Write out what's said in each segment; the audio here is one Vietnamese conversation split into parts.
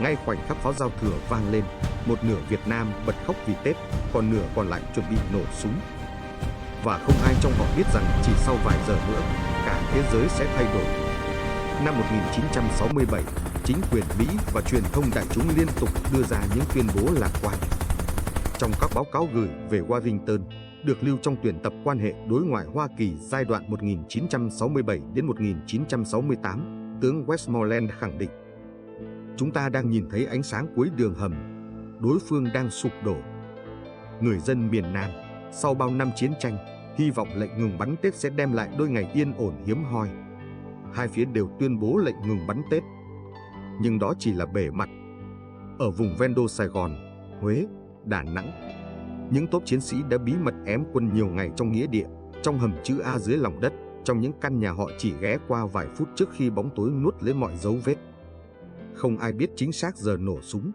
Ngay khoảnh khắc pháo giao thừa vang lên, một nửa Việt Nam bật khóc vì Tết, còn nửa còn lại chuẩn bị nổ súng. Và không ai trong họ biết rằng chỉ sau vài giờ nữa, cả thế giới sẽ thay đổi. Năm 1967, chính quyền Mỹ và truyền thông đại chúng liên tục đưa ra những tuyên bố lạc quan. Trong các báo cáo gửi về Washington, được lưu trong tuyển tập quan hệ đối ngoại Hoa Kỳ giai đoạn 1967 đến 1968, tướng Westmoreland khẳng định: "Chúng ta đang nhìn thấy ánh sáng cuối đường hầm, đối phương đang sụp đổ." Người dân miền Nam, sau bao năm chiến tranh, hy vọng lệnh ngừng bắn Tết sẽ đem lại đôi ngày yên ổn hiếm hoi. Hai phía đều tuyên bố lệnh ngừng bắn Tết. Nhưng đó chỉ là bề mặt. Ở vùng ven đô Sài Gòn, Huế, Đà Nẵng, những tốp chiến sĩ đã bí mật ém quân nhiều ngày trong nghĩa địa, trong hầm chữ A dưới lòng đất, trong những căn nhà họ chỉ ghé qua vài phút trước khi bóng tối nuốt lấy mọi dấu vết. Không ai biết chính xác giờ nổ súng.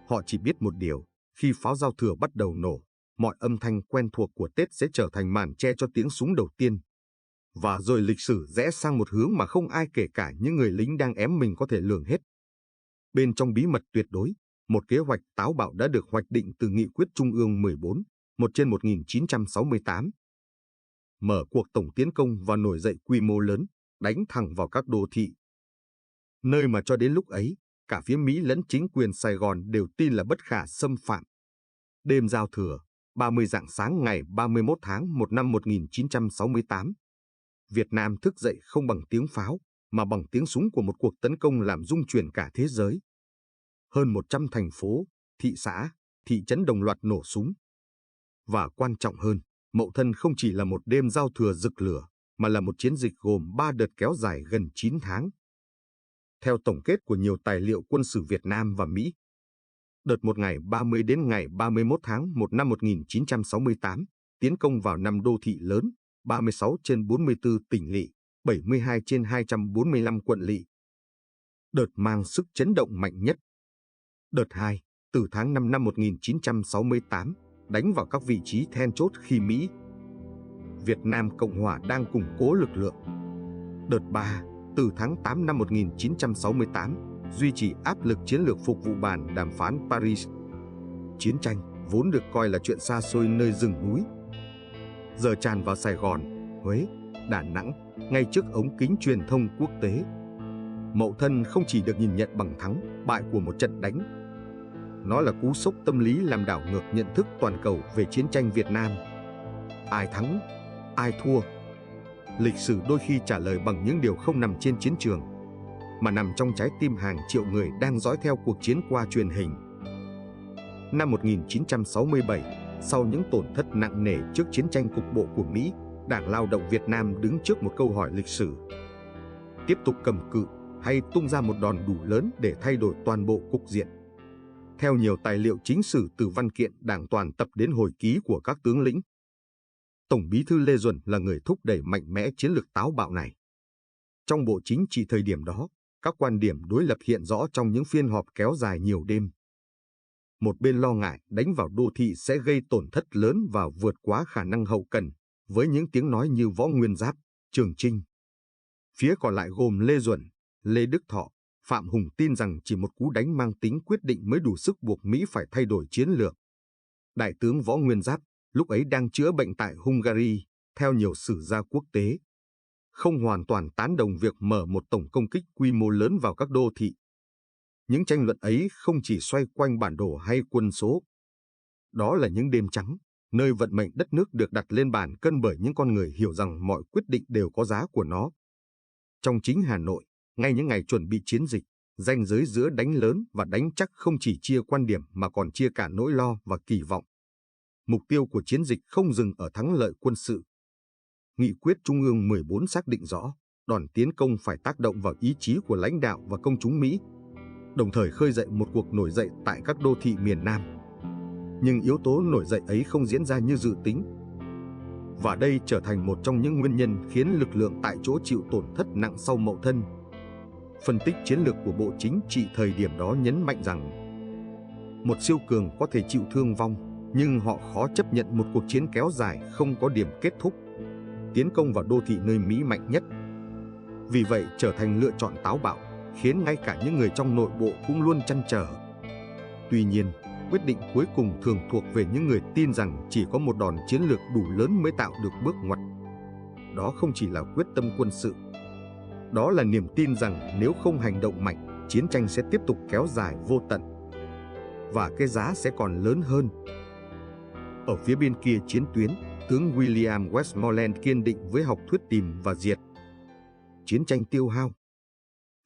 Họ chỉ biết một điều, khi pháo giao thừa bắt đầu nổ, mọi âm thanh quen thuộc của Tết sẽ trở thành màn che cho tiếng súng đầu tiên. Và rồi lịch sử rẽ sang một hướng mà không ai kể cả những người lính đang ém mình có thể lường hết. Bên trong bí mật tuyệt đối, một kế hoạch táo bạo đã được hoạch định từ Nghị quyết Trung ương 14, 1/1968. Mở cuộc tổng tiến công và nổi dậy quy mô lớn, đánh thẳng vào các đô thị. Nơi mà cho đến lúc ấy, cả phía Mỹ lẫn chính quyền Sài Gòn đều tin là bất khả xâm phạm. Đêm giao thừa, 30 rạng sáng ngày 31 tháng 1 năm 1968, Việt Nam thức dậy không bằng tiếng pháo, mà bằng tiếng súng của một cuộc tấn công làm rung chuyển cả thế giới. Hơn 100 thành phố, thị xã, thị trấn đồng loạt nổ súng. Và quan trọng hơn, Mậu Thân không chỉ là một đêm giao thừa rực lửa, mà là một chiến dịch gồm 3 đợt kéo dài gần 9 tháng. Theo tổng kết của nhiều tài liệu quân sự Việt Nam và Mỹ, đợt 1 ngày 30 đến ngày 31 tháng 1 năm 1968, tiến công vào 5 đô thị lớn, 36 trên 44 tỉnh lỵ, 72 trên 245 quận lỵ. Đợt mang sức chấn động mạnh nhất. Đợt 2, từ tháng 5 năm 1968, đánh vào các vị trí then chốt khi Mỹ, Việt Nam Cộng Hòa đang củng cố lực lượng. Đợt 3, từ tháng 8 năm 1968, duy trì áp lực chiến lược phục vụ bản đàm phán Paris. Chiến tranh vốn được coi là chuyện xa xôi nơi rừng núi, giờ tràn vào Sài Gòn, Huế, Đà Nẵng, ngay trước ống kính truyền thông quốc tế. Mậu Thân không chỉ được nhìn nhận bằng thắng bại của một trận đánh. Nó là cú sốc tâm lý làm đảo ngược nhận thức toàn cầu về chiến tranh Việt Nam. Ai thắng, ai thua? Lịch sử đôi khi trả lời bằng những điều không nằm trên chiến trường, mà nằm trong trái tim hàng triệu người đang dõi theo cuộc chiến qua truyền hình. Năm 1967, sau những tổn thất nặng nề trước chiến tranh cục bộ của Mỹ, Đảng Lao động Việt Nam đứng trước một câu hỏi lịch sử. Tiếp tục cầm cự hay tung ra một đòn đủ lớn để thay đổi toàn bộ cục diện? Theo nhiều tài liệu chính sử từ văn kiện Đảng toàn tập đến hồi ký của các tướng lĩnh, Tổng bí thư Lê Duẩn là người thúc đẩy mạnh mẽ chiến lược táo bạo này. Trong Bộ Chính trị thời điểm đó, các quan điểm đối lập hiện rõ trong những phiên họp kéo dài nhiều đêm. Một bên lo ngại đánh vào đô thị sẽ gây tổn thất lớn và vượt quá khả năng hậu cần, với những tiếng nói như Võ Nguyên Giáp, Trường Chinh. Phía còn lại gồm Lê Duẩn, Lê Đức Thọ, Phạm Hùng tin rằng chỉ một cú đánh mang tính quyết định mới đủ sức buộc Mỹ phải thay đổi chiến lược. Đại tướng Võ Nguyên Giáp, lúc ấy đang chữa bệnh tại Hungary, theo nhiều sử gia quốc tế, không hoàn toàn tán đồng việc mở một tổng công kích quy mô lớn vào các đô thị. Những tranh luận ấy không chỉ xoay quanh bản đồ hay quân số. Đó là những đêm trắng, nơi vận mệnh đất nước được đặt lên bàn cân bởi những con người hiểu rằng mọi quyết định đều có giá của nó. Trong chính Hà Nội, ngay những ngày chuẩn bị chiến dịch, ranh giới giữa đánh lớn và đánh chắc không chỉ chia quan điểm mà còn chia cả nỗi lo và kỳ vọng. Mục tiêu của chiến dịch không dừng ở thắng lợi quân sự. Nghị quyết Trung ương 14 xác định rõ, đòn tiến công phải tác động vào ý chí của lãnh đạo và công chúng Mỹ, đồng thời khơi dậy một cuộc nổi dậy tại các đô thị miền Nam. Nhưng yếu tố nổi dậy ấy không diễn ra như dự tính. Và đây trở thành một trong những nguyên nhân khiến lực lượng tại chỗ chịu tổn thất nặng sau Mậu Thân. Phân tích chiến lược của Bộ Chính trị thời điểm đó nhấn mạnh rằng một siêu cường có thể chịu thương vong, nhưng họ khó chấp nhận một cuộc chiến kéo dài không có điểm kết thúc, tiến công vào đô thị nơi Mỹ mạnh nhất. Vì vậy trở thành lựa chọn táo bạo khiến ngay cả những người trong nội bộ cũng luôn trăn trở. Tuy nhiên, quyết định cuối cùng thường thuộc về những người tin rằng chỉ có một đòn chiến lược đủ lớn mới tạo được bước ngoặt. Đó không chỉ là quyết tâm quân sự. Đó là niềm tin rằng nếu không hành động mạnh, chiến tranh sẽ tiếp tục kéo dài vô tận. Và cái giá sẽ còn lớn hơn. Ở phía bên kia chiến tuyến, tướng William Westmoreland kiên định với học thuyết tìm và diệt. Chiến tranh tiêu hao.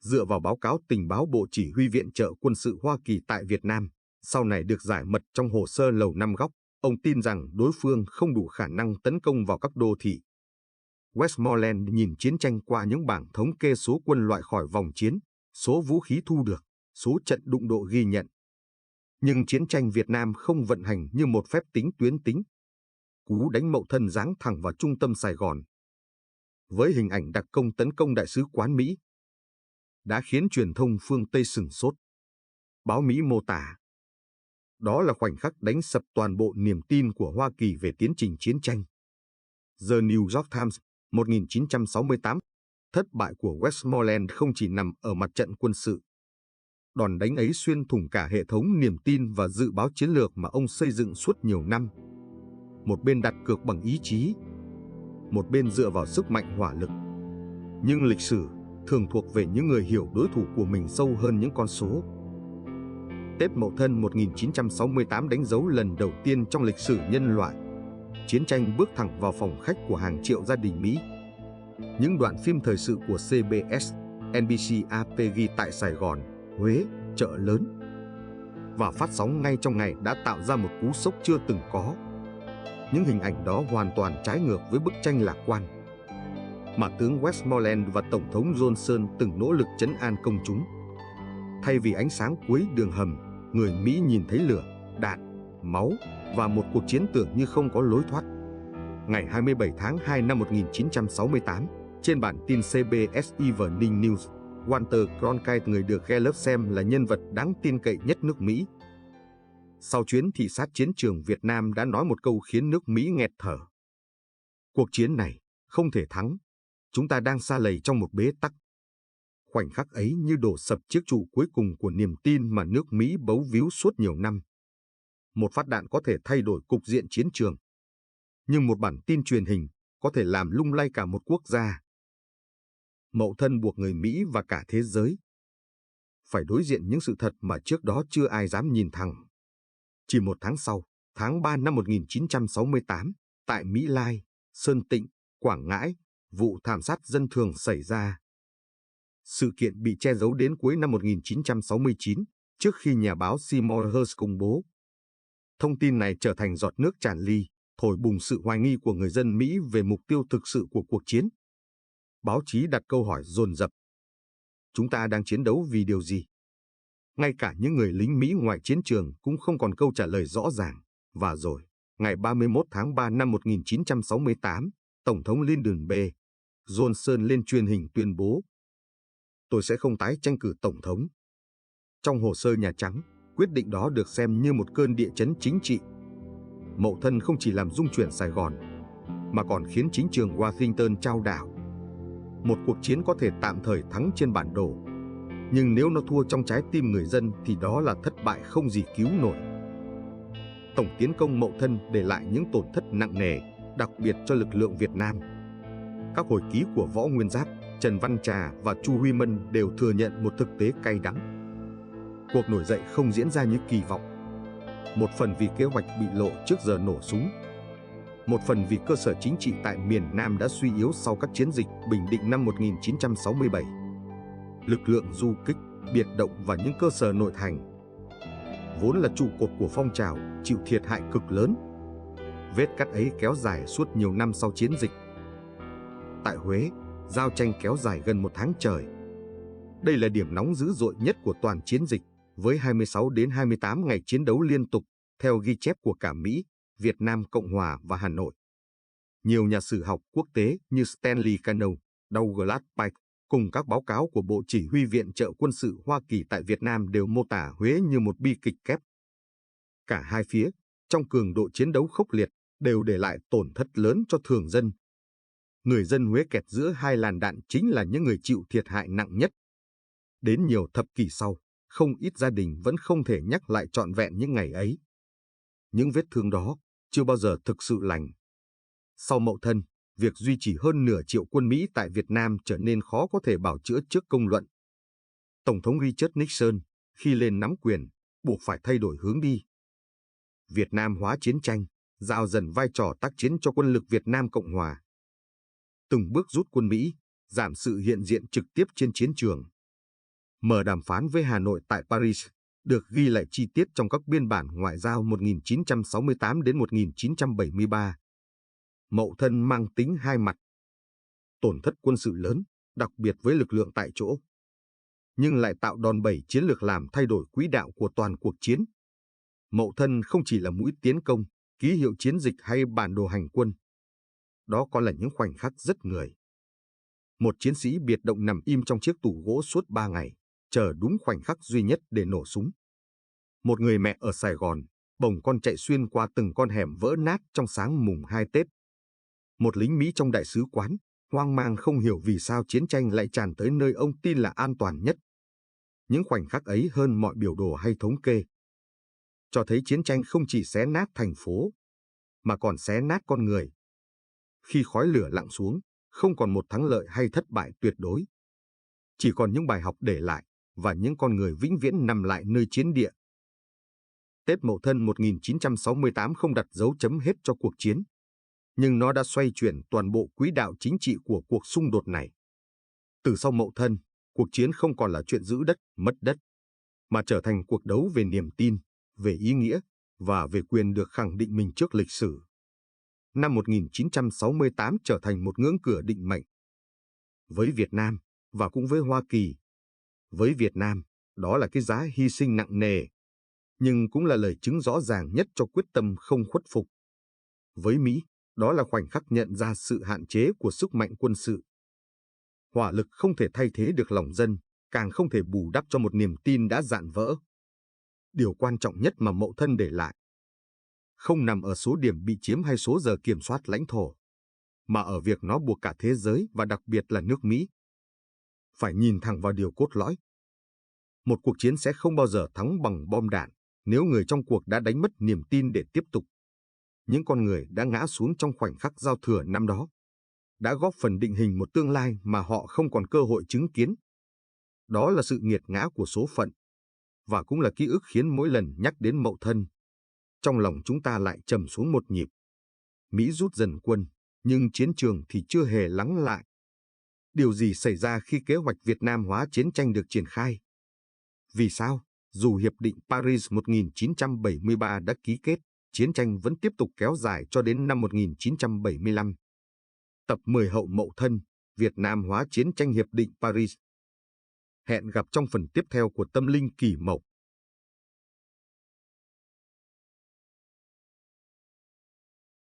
Dựa vào báo cáo tình báo Bộ Chỉ huy Viện trợ quân sự Hoa Kỳ tại Việt Nam, sau này được giải mật trong hồ sơ Lầu Năm Góc, ông tin rằng đối phương không đủ khả năng tấn công vào các đô thị. Westmoreland nhìn chiến tranh qua những bảng thống kê số quân loại khỏi vòng chiến, số vũ khí thu được, số trận đụng độ ghi nhận. Nhưng chiến tranh Việt Nam không vận hành như một phép tính tuyến tính. Cú đánh Mậu Thân giáng thẳng vào trung tâm Sài Gòn. Với hình ảnh đặc công tấn công đại sứ quán Mỹ, đã khiến truyền thông phương Tây sửng sốt. Báo Mỹ mô tả, đó là khoảnh khắc đánh sập toàn bộ niềm tin của Hoa Kỳ về tiến trình chiến tranh. The New York Times, 1968, thất bại của Westmoreland không chỉ nằm ở mặt trận quân sự. Đòn đánh ấy xuyên thủng cả hệ thống niềm tin và dự báo chiến lược mà ông xây dựng suốt nhiều năm. Một bên đặt cược bằng ý chí, một bên dựa vào sức mạnh hỏa lực. Nhưng lịch sử thường thuộc về những người hiểu đối thủ của mình sâu hơn những con số. Tết Mậu Thân 1968 đánh dấu lần đầu tiên trong lịch sử nhân loại. Chiến tranh bước thẳng vào phòng khách của hàng triệu gia đình Mỹ. Những đoạn phim thời sự của CBS, NBC, AP ghi tại Sài Gòn, Huế, chợ lớn và phát sóng ngay trong ngày đã tạo ra một cú sốc chưa từng có. Những hình ảnh đó hoàn toàn trái ngược với bức tranh lạc quan mà tướng Westmoreland và Tổng thống Johnson từng nỗ lực trấn an công chúng. Thay vì ánh sáng cuối đường hầm, người Mỹ nhìn thấy lửa, đạn, máu và một cuộc chiến tưởng như không có lối thoát. Ngày 27 tháng 2 năm 1968, trên bản tin CBS Evening News, Walter Cronkite, người được Gallup xem là nhân vật đáng tin cậy nhất nước Mỹ, sau chuyến thị sát chiến trường Việt Nam đã nói một câu khiến nước Mỹ nghẹt thở. Cuộc chiến này không thể thắng. Chúng ta đang sa lầy trong một bế tắc. Khoảnh khắc ấy như đổ sập chiếc trụ cuối cùng của niềm tin mà nước Mỹ bấu víu suốt nhiều năm. Một phát đạn có thể thay đổi cục diện chiến trường, nhưng một bản tin truyền hình có thể làm lung lay cả một quốc gia. Mậu Thân buộc người Mỹ và cả thế giới phải đối diện những sự thật mà trước đó chưa ai dám nhìn thẳng. Chỉ một tháng sau, tháng 3 năm 1968, tại Mỹ Lai, Sơn Tịnh, Quảng Ngãi, vụ thảm sát dân thường xảy ra. Sự kiện bị che giấu đến cuối năm 1969, trước khi nhà báo Seymour Hersh công bố. Thông tin này trở thành giọt nước tràn ly, thổi bùng sự hoài nghi của người dân Mỹ về mục tiêu thực sự của cuộc chiến. Báo chí đặt câu hỏi dồn dập. Chúng ta đang chiến đấu vì điều gì? Ngay cả những người lính Mỹ ngoài chiến trường cũng không còn câu trả lời rõ ràng. Và rồi, ngày 31 tháng 3 năm 1968, Tổng thống Lyndon B. Johnson lên truyền hình tuyên bố: "Tôi sẽ không tái tranh cử Tổng thống." Trong hồ sơ Nhà Trắng, quyết định đó được xem như một cơn địa chấn chính trị. Mậu Thân không chỉ làm rung chuyển Sài Gòn, mà còn khiến chính trường Washington chao đảo. Một cuộc chiến có thể tạm thời thắng trên bản đồ, nhưng nếu nó thua trong trái tim người dân thì đó là thất bại không gì cứu nổi. Tổng tiến công Mậu Thân để lại những tổn thất nặng nề, đặc biệt cho lực lượng Việt Nam. Các hồi ký của Võ Nguyên Giáp, Trần Văn Trà và Chu Huy Mân đều thừa nhận một thực tế cay đắng. Cuộc nổi dậy không diễn ra như kỳ vọng. Một phần vì kế hoạch bị lộ trước giờ nổ súng. Một phần vì cơ sở chính trị tại miền Nam đã suy yếu sau các chiến dịch Bình Định năm 1967. Lực lượng du kích, biệt động và những cơ sở nội thành, vốn là trụ cột của phong trào, chịu thiệt hại cực lớn. Vết cắt ấy kéo dài suốt nhiều năm sau chiến dịch. Tại Huế, giao tranh kéo dài gần một tháng trời. Đây là điểm nóng dữ dội nhất của toàn chiến dịch, với 26 đến 28 ngày chiến đấu liên tục, theo ghi chép của cả Mỹ, Việt Nam Cộng Hòa và Hà Nội. Nhiều nhà sử học quốc tế như Stanley Cano, Douglas Pike cùng các báo cáo của Bộ Chỉ huy Viện trợ quân sự Hoa Kỳ tại Việt Nam đều mô tả Huế như một bi kịch kép. Cả hai phía, trong cường độ chiến đấu khốc liệt, đều để lại tổn thất lớn cho thường dân. Người dân Huế kẹt giữa hai làn đạn chính là những người chịu thiệt hại nặng nhất. Đến nhiều thập kỷ sau, không ít gia đình vẫn không thể nhắc lại trọn vẹn những ngày ấy. Những vết thương đó chưa bao giờ thực sự lành. Sau Mậu Thân, việc duy trì hơn nửa triệu quân Mỹ tại Việt Nam trở nên khó có thể bào chữa trước công luận. Tổng thống Richard Nixon, khi lên nắm quyền, buộc phải thay đổi hướng đi. Việt Nam hóa chiến tranh, giao dần vai trò tác chiến cho quân lực Việt Nam Cộng Hòa. Từng bước rút quân Mỹ, giảm sự hiện diện trực tiếp trên chiến trường. Mở đàm phán với Hà Nội tại Paris, được ghi lại chi tiết trong các biên bản ngoại giao 1968 đến 1973. Mậu Thân mang tính hai mặt. Tổn thất quân sự lớn, đặc biệt với lực lượng tại chỗ, nhưng lại tạo đòn bẩy chiến lược làm thay đổi quỹ đạo của toàn cuộc chiến. Mậu Thân không chỉ là mũi tiến công, ký hiệu chiến dịch hay bản đồ hành quân. Đó còn là những khoảnh khắc rất người. Một chiến sĩ biệt động nằm im trong chiếc tủ gỗ suốt 3 ngày, chờ đúng khoảnh khắc duy nhất để nổ súng. Một người mẹ ở Sài Gòn, bồng con chạy xuyên qua từng con hẻm vỡ nát trong sáng mùng 2 Tết. Một lính Mỹ trong đại sứ quán, hoang mang không hiểu vì sao chiến tranh lại tràn tới nơi ông tin là an toàn nhất. Những khoảnh khắc ấy hơn mọi biểu đồ hay thống kê, cho thấy chiến tranh không chỉ xé nát thành phố, mà còn xé nát con người. Khi khói lửa lặng xuống, không còn một thắng lợi hay thất bại tuyệt đối. Chỉ còn những bài học để lại, và những con người vĩnh viễn nằm lại nơi chiến địa. Tết Mậu Thân 1968 không đặt dấu chấm hết cho cuộc chiến, nhưng nó đã xoay chuyển toàn bộ quỹ đạo chính trị của cuộc xung đột này. Từ sau Mậu Thân, cuộc chiến không còn là chuyện giữ đất, mất đất, mà trở thành cuộc đấu về niềm tin, về ý nghĩa, và về quyền được khẳng định mình trước lịch sử. Năm 1968 trở thành một ngưỡng cửa định mệnh. Với Việt Nam, và cũng với Hoa Kỳ. Với Việt Nam, đó là cái giá hy sinh nặng nề, nhưng cũng là lời chứng rõ ràng nhất cho quyết tâm không khuất phục. Với Mỹ, đó là khoảnh khắc nhận ra sự hạn chế của sức mạnh quân sự. Hỏa lực không thể thay thế được lòng dân, càng không thể bù đắp cho một niềm tin đã rạn vỡ. Điều quan trọng nhất mà Mậu Thân để lại không nằm ở số điểm bị chiếm hay số giờ kiểm soát lãnh thổ, mà ở việc nó buộc cả thế giới và đặc biệt là nước Mỹ phải nhìn thẳng vào điều cốt lõi. Một cuộc chiến sẽ không bao giờ thắng bằng bom đạn nếu người trong cuộc đã đánh mất niềm tin để tiếp tục. Những con người đã ngã xuống trong khoảnh khắc giao thừa năm đó, đã góp phần định hình một tương lai mà họ không còn cơ hội chứng kiến. Đó là sự nghiệt ngã của số phận, và cũng là ký ức khiến mỗi lần nhắc đến Mậu Thân, trong lòng chúng ta lại trầm xuống một nhịp. Mỹ rút dần quân, nhưng chiến trường thì chưa hề lắng lại. Điều gì xảy ra khi kế hoạch Việt Nam hóa chiến tranh được triển khai? Vì sao, dù Hiệp định Paris 1973 đã ký kết, chiến tranh vẫn tiếp tục kéo dài cho đến năm 1975? Tập 10 Hậu Mậu Thân, Việt Nam hóa chiến tranh Hiệp định Paris. Hẹn gặp trong phần tiếp theo của Tâm Linh Kỳ Mộc.